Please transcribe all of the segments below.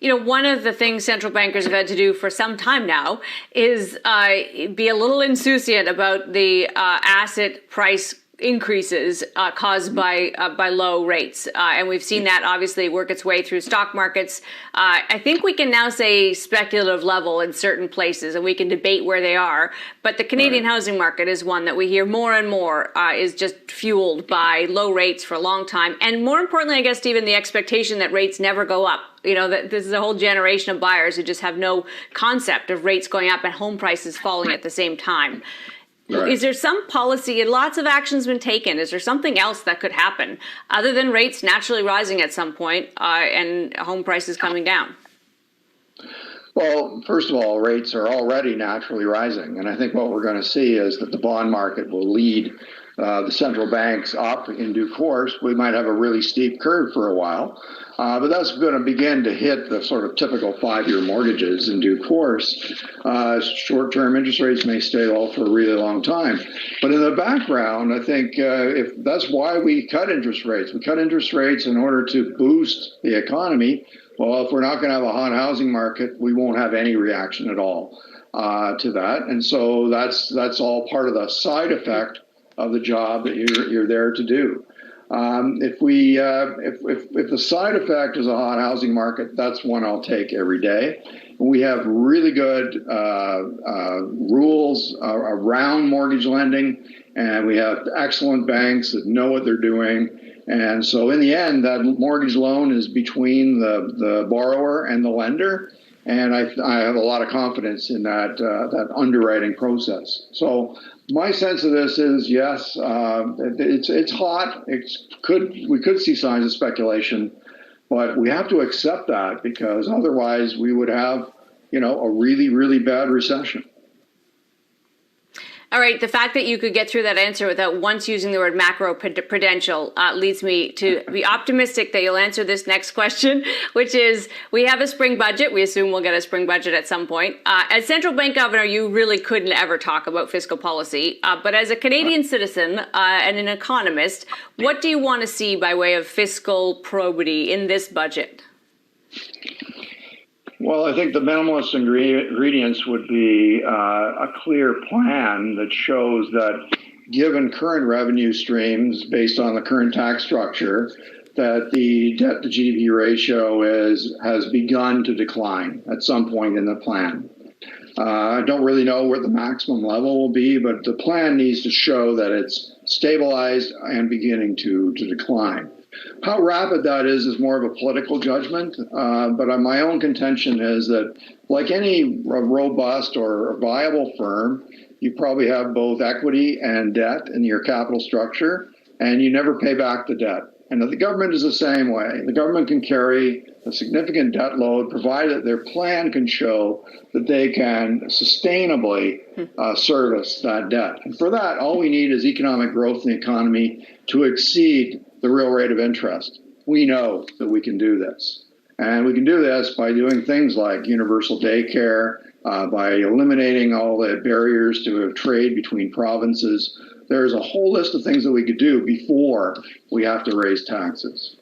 One of the things central bankers have had to do for some time now is be a little insouciant about the asset price increases caused by low rates. And we've seen that obviously work its way through stock markets. I think we can now say speculative level in certain places, and we can debate where they are. But the Canadian housing market is one that we hear more and more is just fueled by low rates for a long time. And more importantly, I guess, Stephen, the expectation that rates never go up. That this is a whole generation of buyers who just have no concept of rates going up and home prices falling at the same time. Right. Is there some policy, and lots of action's been taken, is there something else that could happen other than rates naturally rising at some point and home prices coming down? Well, first of all, rates are already naturally rising. And I think what we're going to see is that the bond market will lead the central banks up in due course. We might have a really steep curve for a while, but that's going to begin to hit the sort of typical 5-year mortgages in due course. Short-term interest rates may stay low for a really long time. But in the background, I think if that's why we cut interest rates. We cut interest rates in order to boost the economy. Well, if we're not going to have a hot housing market, we won't have any reaction at all to that. And so that's all part of the side effect of the job that you're there to do. If the side effect is a hot housing market, that's one I'll take every day. We have really good rules around mortgage lending, and we have excellent banks that know what they're doing. And so in the end, that mortgage loan is between the borrower and the lender. And I have a lot of confidence in that underwriting process. So my sense of this is, yes, it's hot. We could see signs of speculation, but we have to accept that because otherwise we would have, a really, really bad recession. All right. The fact that you could get through that answer without once using the word macro-prudential leads me to be optimistic that you'll answer this next question, which is we have a spring budget. We assume we'll get a spring budget at some point. As central bank governor, you really couldn't ever talk about fiscal policy. But as a Canadian citizen and an economist, what do you want to see by way of fiscal probity in this budget? Well, I think the minimalist ingredients would be a clear plan that shows that given current revenue streams based on the current tax structure, that the debt to GDP ratio has begun to decline at some point in the plan. I don't really know where the maximum level will be, but the plan needs to show that it's stabilized and beginning to decline. How rapid that is more of a political judgment, but my own contention is that like any robust or viable firm, you probably have both equity and debt in your capital structure, and you never pay back the debt. And the government is the same way. The government can carry a significant debt load, provided that their plan can show that they can sustainably service that debt. And for that, all we need is economic growth in the economy to exceed the real rate of interest. We know that we can do this. And we can do this by doing things like universal daycare, by eliminating all the barriers to trade between provinces. There's a whole list of things that we could do before we have to raise taxes.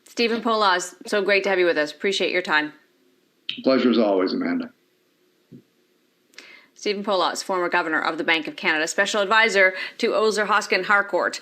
Stephen Poloz, so great to have you with us. Appreciate your time. Pleasure as always, Amanda. Stephen Poloz, former governor of the Bank of Canada, special advisor to Ozer Hoskin Harcourt.